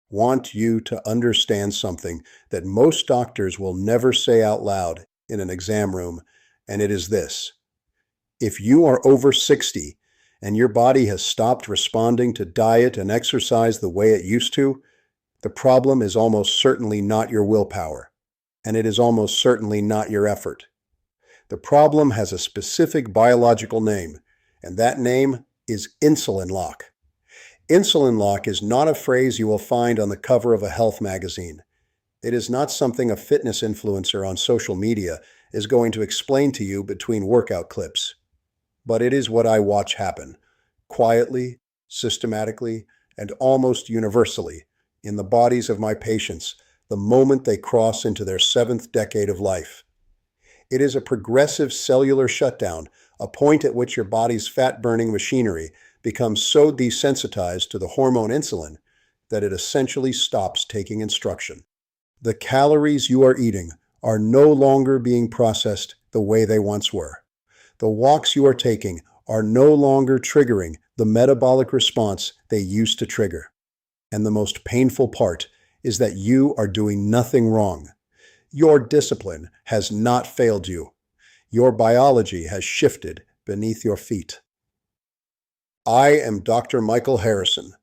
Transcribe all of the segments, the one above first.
want you to understand something that most doctors will never say out loud in an exam room, and it is this. If you are over 60 and your body has stopped responding to diet and exercise the way it used to, the problem is almost certainly not your willpower, and it is almost certainly not your effort. The problem has a specific biological name, and that name is insulin lock. Insulin lock is not a phrase you will find on the cover of a health magazine. It is not something a fitness influencer on social media is going to explain to you between workout clips. But it is what I watch happen, quietly, systematically, and almost universally, in the bodies of my patients the moment they cross into their 7th decade of life. It is a progressive cellular shutdown, a point at which your body's fat-burning machinery becomes so desensitized to the hormone insulin that it essentially stops taking instruction. The calories you are eating are no longer being processed the way they once were. The walks you are taking are no longer triggering the metabolic response they used to trigger. And the most painful part is that you are doing nothing wrong. Your discipline has not failed you. Your biology has shifted beneath your feet. I am Dr. Michael Harrison.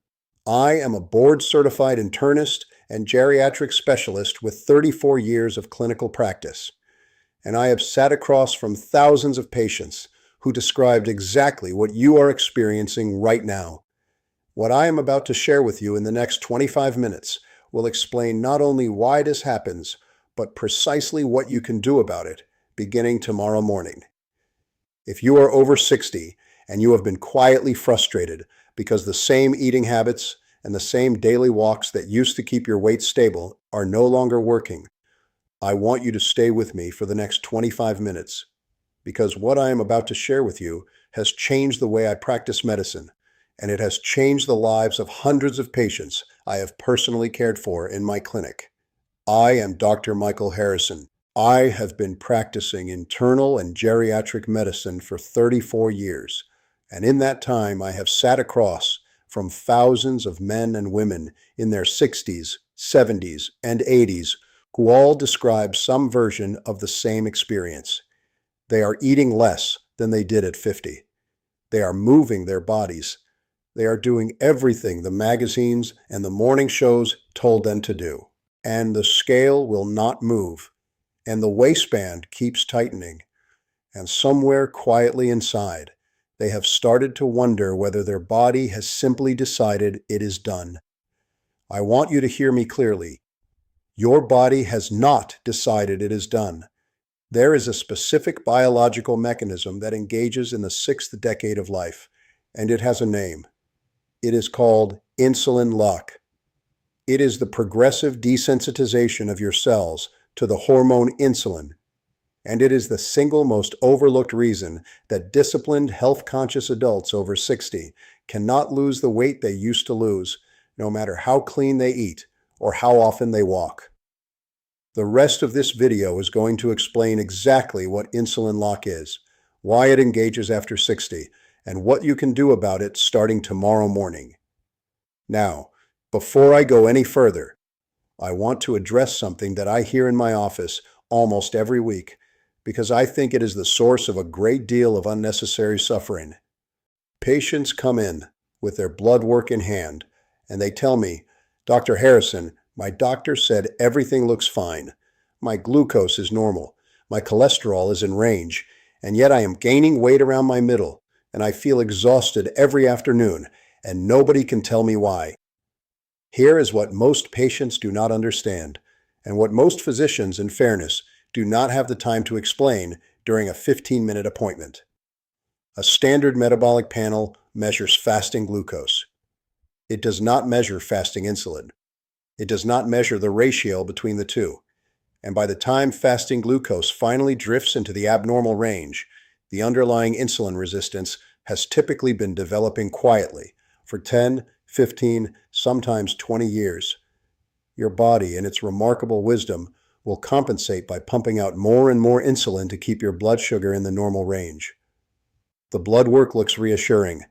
I am a board-certified internist and geriatric specialist with 34 years of clinical practice. And I have sat across from thousands of patients who described exactly what you are experiencing right now. What I am about to share with you in the next 25 minutes will explain not only why this happens, but precisely what you can do about it beginning tomorrow morning. If you are over 60 and you have been quietly frustrated because the same eating habits and the same daily walks that used to keep your weight stable are no longer working, I want you to stay with me for the next 25 minutes, because what I am about to share with you has changed the way I practice medicine, and it has changed the lives of hundreds of patients I have personally cared for in my clinic. I am Dr. Michael Harrison. I have been practicing internal and geriatric medicine for 34 years, and in that time I have sat across from thousands of men and women in their 60s, 70s, and 80s who all describe some version of the same experience. They are eating less than they did at 50. They are moving their bodies. They are doing everything the magazines and the morning shows told them to do. And the scale will not move, and the waistband keeps tightening. And somewhere quietly inside, they have started to wonder whether their body has simply decided it is done. I want you to hear me clearly. Your body has not decided it is done. There is a specific biological mechanism that engages in the 6th decade of life, and it has a name. It is called insulin lock. It is the progressive desensitization of your cells to the hormone insulin, and it is the single most overlooked reason that disciplined, health-conscious adults over 60 cannot lose the weight they used to lose, no matter how clean they eat or how often they walk. The rest of this video is going to explain exactly what insulin lock is, why it engages after 60, and what you can do about it starting tomorrow morning. Now, before I go any further, I want to address something that I hear in my office almost every week, because I think it is the source of a great deal of unnecessary suffering. Patients come in with their blood work in hand, and they tell me, "Dr. Harrison, my doctor said everything looks fine. My glucose is normal. My cholesterol is in range, and yet I am gaining weight around my middle, and I feel exhausted every afternoon, and nobody can tell me why." Here is what most patients do not understand, and what most physicians, in fairness, do not have the time to explain during a 15-minute appointment. A standard metabolic panel measures fasting glucose. It does not measure fasting insulin. It does not measure the ratio between the two. And by the time fasting glucose finally drifts into the abnormal range, the underlying insulin resistance has typically been developing quietly for 10, 15, sometimes 20 years. Your body, in its remarkable wisdom, will compensate by pumping out more and more insulin to keep your blood sugar in the normal range. The blood work looks reassuring.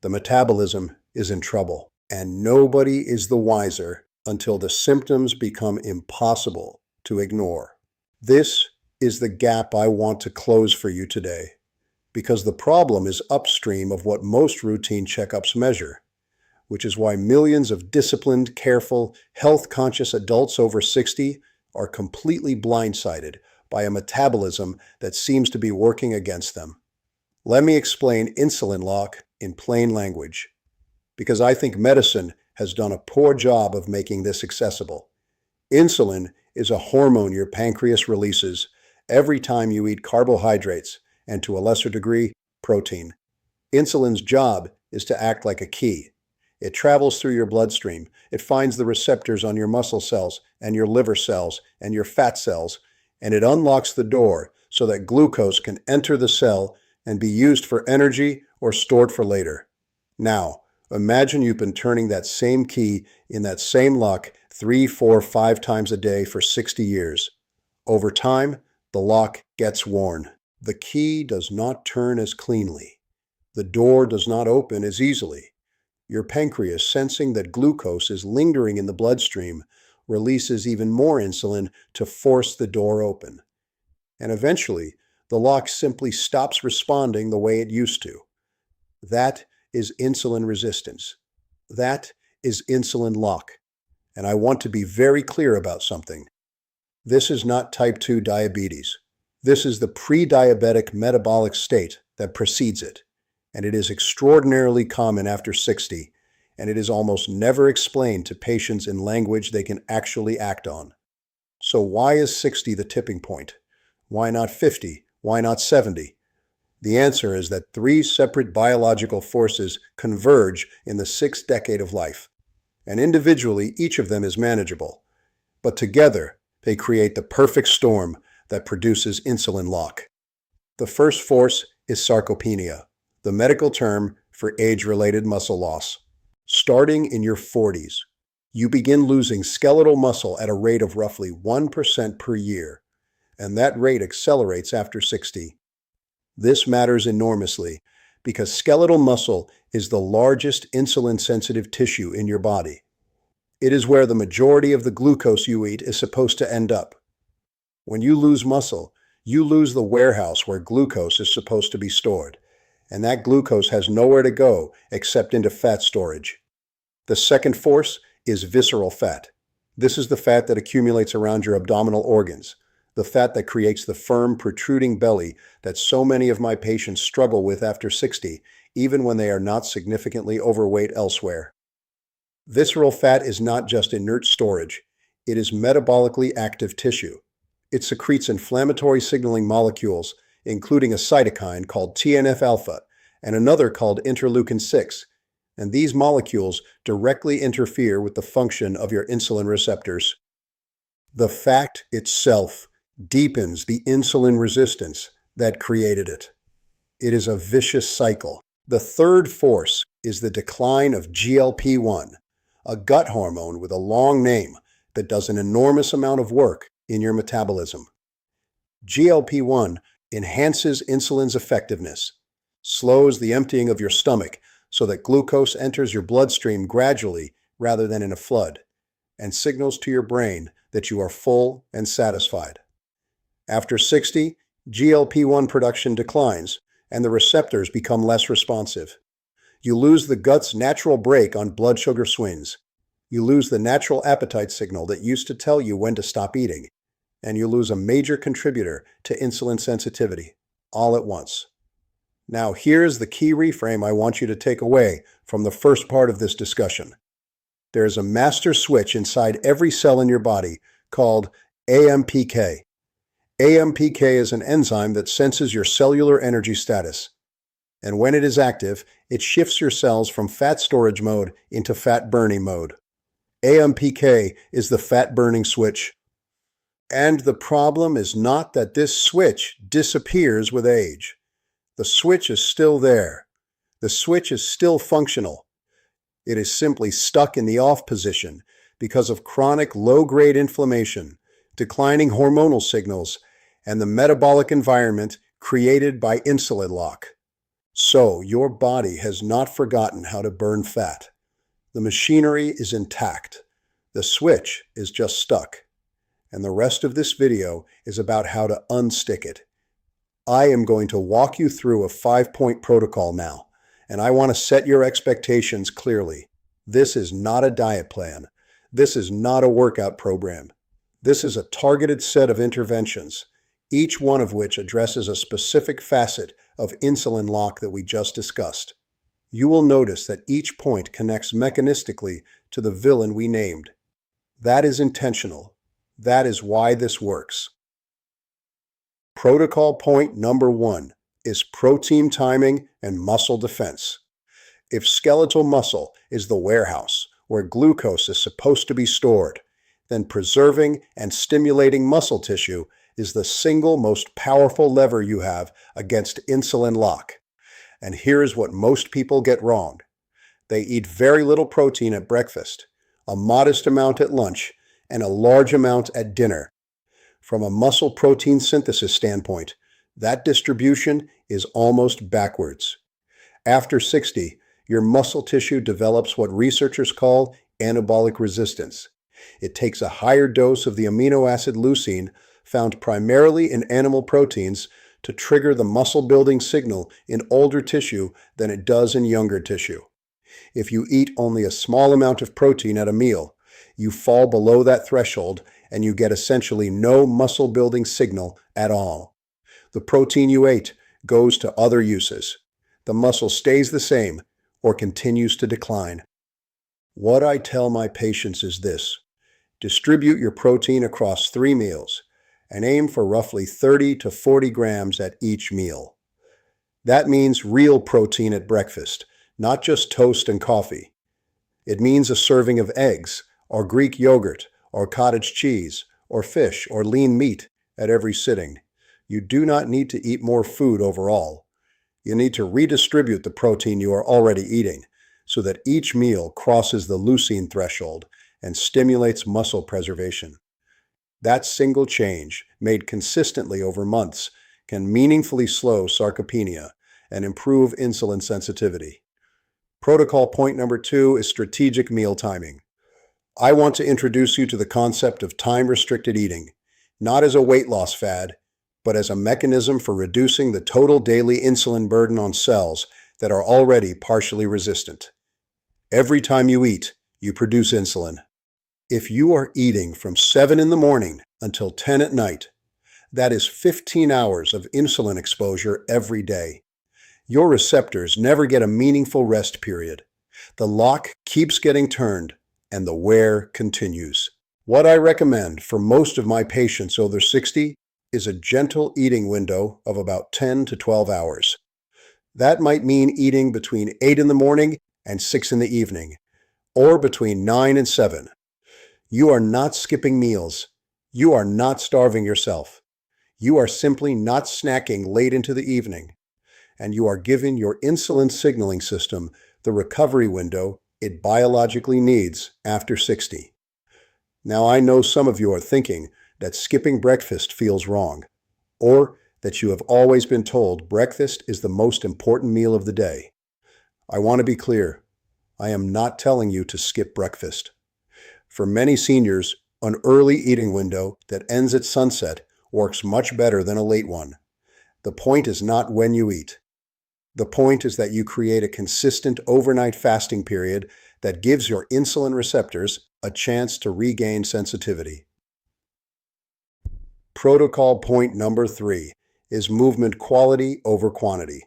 The metabolism is in trouble, and nobody is the wiser until the symptoms become impossible to ignore. This is the gap I want to close for you today, because the problem is upstream of what most routine checkups measure, which is why millions of disciplined, careful, health-conscious adults over 60 are completely blindsided by a metabolism that seems to be working against them. Let me explain Insulin Lock in plain language, because I think medicine has done a poor job of making this accessible. Insulin is a hormone your pancreas releases every time you eat carbohydrates and, to a lesser degree, protein. Insulin's job is to act like a key. It travels through your bloodstream. It finds the receptors on your muscle cells and your liver cells and your fat cells, and it unlocks the door so that glucose can enter the cell and be used for energy or stored for later. Now, imagine you've been turning that same key in that same lock 3, 4, 5 times a day for 60 years. Over time, the lock gets worn. The key does not turn as cleanly. The door does not open as easily. Your pancreas, sensing that glucose is lingering in the bloodstream, releases even more insulin to force the door open. And eventually, the lock simply stops responding the way it used to. That is insulin resistance. That is insulin lock. And I want to be very clear about something. This is not type 2 diabetes. This is the pre-diabetic metabolic state that precedes it. And it is extraordinarily common after 60, and it is almost never explained to patients in language they can actually act on. So why is 60 the tipping point? Why not 50? Why not 70? The answer is that 3 separate biological forces converge in the 6th decade of life, and individually each of them is manageable. But together, they create the perfect storm that produces insulin lock. The first force is sarcopenia, the medical term for age-related muscle loss. Starting in your 40s, you begin losing skeletal muscle at a rate of roughly 1% per year, and that rate accelerates after 60. This matters enormously because skeletal muscle is the largest insulin-sensitive tissue in your body. It is where the majority of the glucose you eat is supposed to end up. When you lose muscle, you lose the warehouse where glucose is supposed to be stored, and that glucose has nowhere to go except into fat storage. The second force is visceral fat. This is the fat that accumulates around your abdominal organs, the fat that creates the firm, protruding belly that so many of my patients struggle with after 60, even when they are not significantly overweight elsewhere. Visceral fat is not just inert storage. It is metabolically active tissue. It secretes inflammatory signaling molecules, including a cytokine called TNF-alpha and another called interleukin-6, and these molecules directly interfere with the function of your insulin receptors. The fact itself deepens the insulin resistance that created it. It is a vicious cycle. The third force is the decline of GLP-1, a gut hormone with a long name that does an enormous amount of work in your metabolism. GLP-1 enhances insulin's effectiveness, slows the emptying of your stomach so that glucose enters your bloodstream gradually rather than in a flood, and signals to your brain that you are full and satisfied. After 60, GLP-1 production declines, and the receptors become less responsive. You lose the gut's natural brake on blood sugar swings. You lose the natural appetite signal that used to tell you when to stop eating, and you lose a major contributor to insulin sensitivity, all at once. Now, here's the key reframe I want you to take away from the first part of this discussion. There is a master switch inside every cell in your body called AMPK. AMPK is an enzyme that senses your cellular energy status. And when it is active, it shifts your cells from fat storage mode into fat burning mode. AMPK is the fat burning switch. And the problem is not that this switch disappears with age. The switch is still there. The switch is still functional. It is simply stuck in the off position because of chronic low-grade inflammation, declining hormonal signals, and the metabolic environment created by insulin lock. So, your body has not forgotten how to burn fat. The machinery is intact. The switch is just stuck, and the rest of this video is about how to unstick it. I am going to walk you through a 5-point protocol now, and I want to set your expectations clearly. This is not a diet plan. This is not a workout program. This is a targeted set of interventions, each one of which addresses a specific facet of insulin lock that we just discussed. You will notice that each point connects mechanistically to the villain we named. That is intentional. That is why this works. Protocol point number 1 is protein timing and muscle defense. If skeletal muscle is the warehouse where glucose is supposed to be stored, then preserving and stimulating muscle tissue is the single most powerful lever you have against insulin lock. And here's what most people get wrong. They eat very little protein at breakfast, a modest amount at lunch, and a large amount at dinner. From a muscle protein synthesis standpoint, that distribution is almost backwards. After 60, your muscle tissue develops what researchers call anabolic resistance. It takes a higher dose of the amino acid leucine, found primarily in animal proteins, to trigger the muscle-building signal in older tissue than it does in younger tissue. If you eat only a small amount of protein at a meal, you fall below that threshold and you get essentially no muscle-building signal at all. The protein you ate goes to other uses. The muscle stays the same or continues to decline. What I tell my patients is this: distribute your protein across 3 meals and aim for roughly 30 to 40 grams at each meal. That means real protein at breakfast, not just toast and coffee. It means a serving of eggs, or Greek yogurt, or cottage cheese, or fish, or lean meat at every sitting. You do not need to eat more food overall. You need to redistribute the protein you are already eating so that each meal crosses the leucine threshold and stimulates muscle preservation. That single change, made consistently over months, can meaningfully slow sarcopenia and improve insulin sensitivity. Protocol point number 2 is strategic meal timing. I want to introduce you to the concept of time-restricted eating, not as a weight loss fad, but as a mechanism for reducing the total daily insulin burden on cells that are already partially resistant. Every time you eat, you produce insulin. If you are eating from 7 in the morning until 10 at night, that is 15 hours of insulin exposure every day. Your receptors never get a meaningful rest period. The lock keeps getting turned, and the wear continues. What I recommend for most of my patients over 60 is a gentle eating window of about 10 to 12 hours. That might mean eating between 8 in the morning and 6 in the evening, or between 9 and 7. You are not skipping meals. You are not starving yourself. You are simply not snacking late into the evening, and you are giving your insulin signaling system the recovery window it biologically needs after 60. Now, I know some of you are thinking that skipping breakfast feels wrong, or that you have always been told breakfast is the most important meal of the day. I want to be clear. I am not telling you to skip breakfast. For many seniors, an early eating window that ends at sunset works much better than a late one. The point is not when you eat. The point is that you create a consistent overnight fasting period that gives your insulin receptors a chance to regain sensitivity. Protocol point number 3 is movement quality over quantity.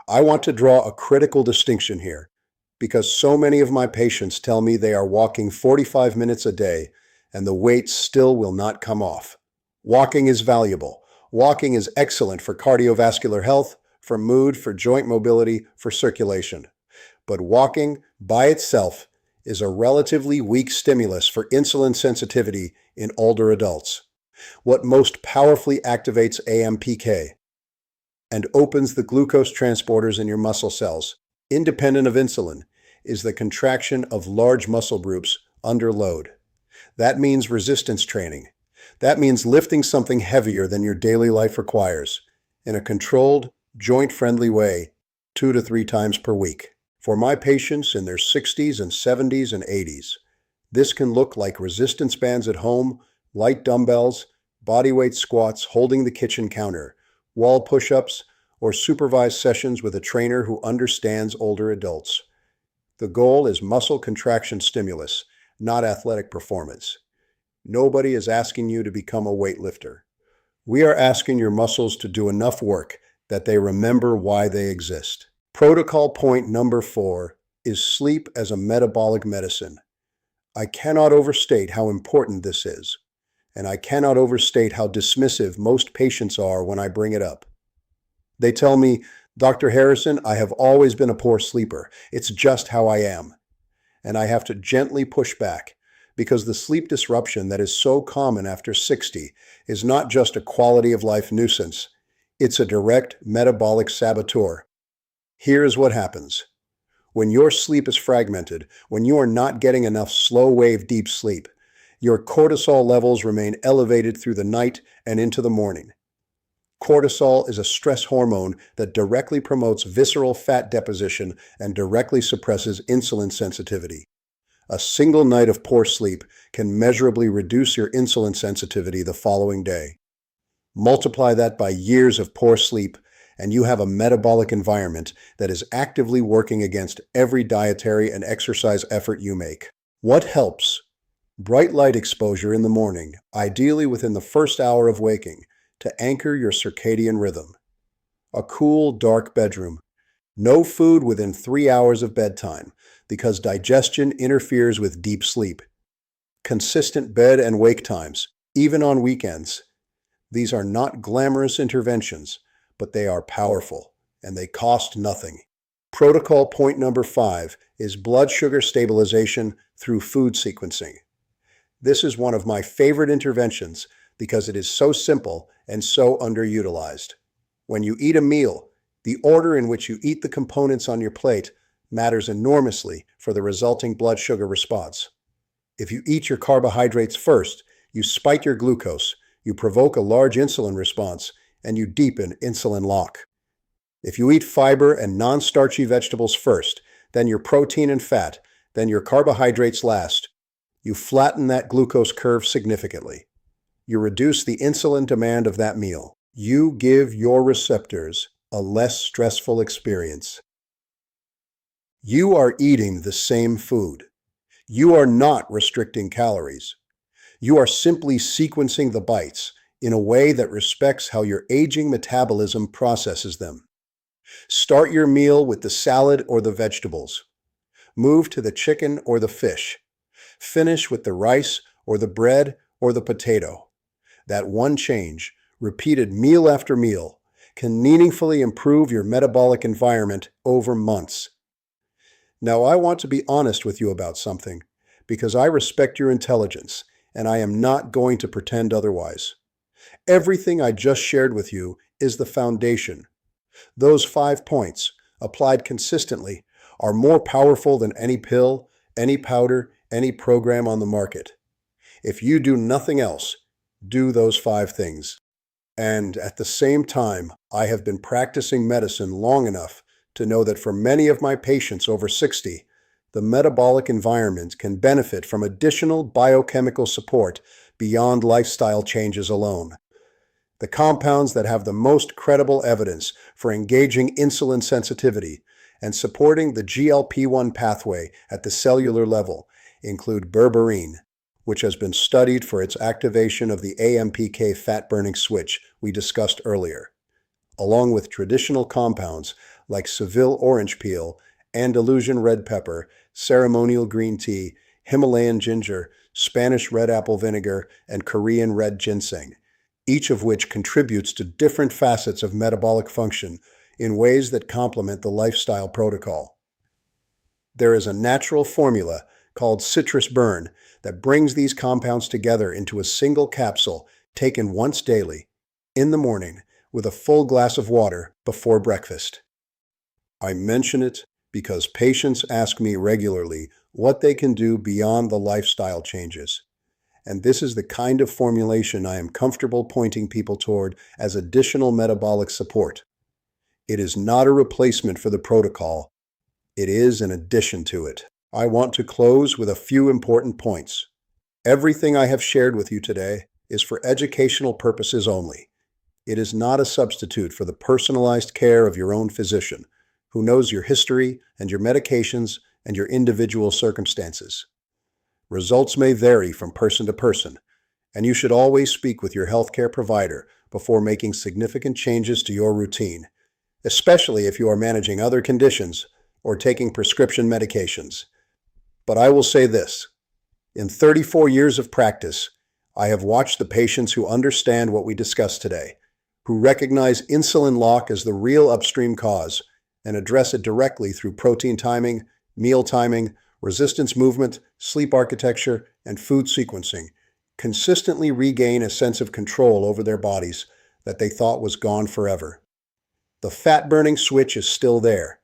I want to draw a critical distinction here because so many of my patients tell me they are walking 45 minutes a day and the weight still will not come off. Walking is valuable. Walking is excellent for cardiovascular health, for mood, for joint mobility, for circulation. But walking by itself is a relatively weak stimulus for insulin sensitivity in older adults. What most powerfully activates AMPK and opens the glucose transporters in your muscle cells, independent of insulin, is the contraction of large muscle groups under load. That means resistance training. That means lifting something heavier than your daily life requires in a controlled, joint-friendly way 2 to 3 times per week. For my patients in their 60s and 70s and 80s, This can look like resistance bands at home, light dumbbells, bodyweight squats holding the kitchen counter, wall push-ups, or supervised sessions with a trainer who understands older adults. The goal is muscle contraction stimulus, not athletic performance. Nobody is asking you to become a weightlifter. We are asking your muscles to do enough work that they remember why they exist. Protocol point number 4 is sleep as a metabolic medicine. I cannot overstate how important this is, and I cannot overstate how dismissive most patients are when I bring it up. They tell me, "Dr. Harrison, I have always been a poor sleeper. It's just how I am." And I have to gently push back, because the sleep disruption that is so common after 60 is not just a quality of life nuisance, it's a direct metabolic saboteur. Here's what happens. When your sleep is fragmented, when you are not getting enough slow-wave deep sleep, your cortisol levels remain elevated through the night and into the morning. Cortisol is a stress hormone that directly promotes visceral fat deposition and directly suppresses insulin sensitivity. A single night of poor sleep can measurably reduce your insulin sensitivity the following day. Multiply that by years of poor sleep, and you have a metabolic environment that is actively working against every dietary and exercise effort you make. What helps? Bright light exposure in the morning, ideally within the first hour of waking, to anchor your circadian rhythm. A cool, dark bedroom. No food within 3 hours of bedtime, because digestion interferes with deep sleep. Consistent bed and wake times, even on weekends. These are not glamorous interventions, but they are powerful, and they cost nothing. Protocol point number 5 is blood sugar stabilization through food sequencing. This is one of my favorite interventions because it is so simple and so underutilized. When you eat a meal, the order in which you eat the components on your plate matters enormously for the resulting blood sugar response. If you eat your carbohydrates first, you spike your glucose, you provoke a large insulin response, and you deepen insulin lock. If you eat fiber and non-starchy vegetables first, then your protein and fat, then your carbohydrates last, you flatten that glucose curve significantly. You reduce the insulin demand of that meal. You give your receptors a less stressful experience. You are eating the same food. You are not restricting calories. You are simply sequencing the bites in a way that respects how your aging metabolism processes them. Start your meal with the salad or the vegetables. Move to the chicken or the fish. Finish with the rice or the bread or the potato. That one change, repeated meal after meal, can meaningfully improve your metabolic environment over months. Now, I want to be honest with you about something, because I respect your intelligence, and I am not going to pretend otherwise. Everything I just shared with you is the foundation. Those 5 points, applied consistently, are more powerful than any pill, any powder, any program on the market. If you do nothing else, do those 5 things. And at the same time, I have been practicing medicine long enough to know that for many of my patients over 60, the metabolic environment can benefit from additional biochemical support beyond lifestyle changes alone. The compounds that have the most credible evidence for engaging insulin sensitivity and supporting the GLP-1 pathway at the cellular level include berberine, which has been studied for its activation of the AMPK fat-burning switch we discussed earlier, along with traditional compounds like Seville orange peel, Andalusian red pepper, ceremonial green tea, Himalayan ginger, Spanish red apple vinegar, and Korean red ginseng, each of which contributes to different facets of metabolic function in ways that complement the lifestyle protocol. There is a natural formula called citrus burn that brings these compounds together into a single capsule taken once daily, in the morning, with a full glass of water before breakfast. I mention it because patients ask me regularly what they can do beyond the lifestyle changes. And this is the kind of formulation I am comfortable pointing people toward as additional metabolic support. It is not a replacement for the protocol. It is an addition to it. I want to close with a few important points. Everything I have shared with you today is for educational purposes only. It is not a substitute for the personalized care of your own physician, who knows your history and your medications and your individual circumstances. Results may vary from person to person, and you should always speak with your healthcare provider before making significant changes to your routine, especially if you are managing other conditions or taking prescription medications. But I will say this: in 34 years of practice, I have watched the patients who understand what we discussed today, who recognize insulin lock as the real upstream cause and address it directly through protein timing, meal timing, resistance movement, sleep architecture, and food sequencing, consistently regain a sense of control over their bodies that they thought was gone forever. The fat-burning switch is still there.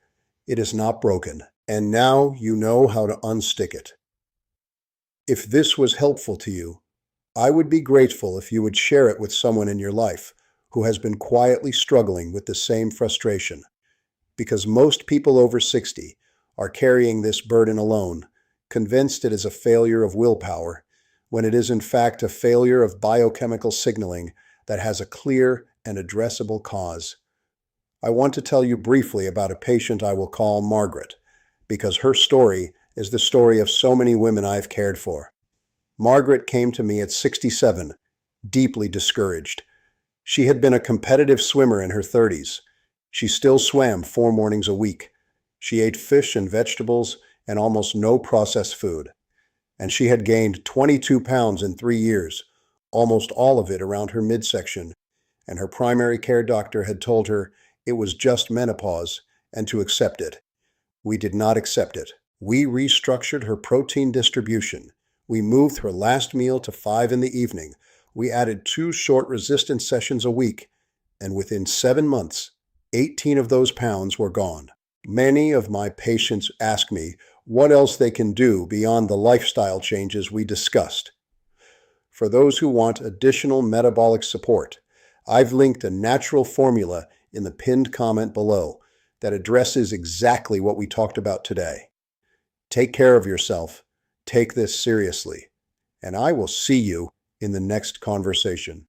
It is not broken, and now you know how to unstick it. If this was helpful to you, I would be grateful if you would share it with someone in your life who has been quietly struggling with the same frustration, because most people over 60 are carrying this burden alone, convinced it is a failure of willpower, when it is in fact a failure of biochemical signaling that has a clear and addressable cause. I want to tell you briefly about a patient I will call Margaret, because her story is the story of so many women I've cared for. Margaret came to me at 67, deeply discouraged. She had been a competitive swimmer in her 30s. She still swam 4 mornings a week. She ate fish and vegetables and almost no processed food. And she had gained 22 pounds in 3 years, almost all of it around her midsection, and her primary care doctor had told her it was just menopause and to accept it. We did not accept it. We restructured her protein distribution. We moved her last meal to 5 in the evening. We added 2 short resistance sessions a week, and within 7 months, 18 of those pounds were gone. Many of my patients ask me what else they can do beyond the lifestyle changes we discussed. For those who want additional metabolic support, I've linked a natural formula in the pinned comment below that addresses exactly what we talked about today. Take care of yourself, take this seriously, and I will see you in the next conversation.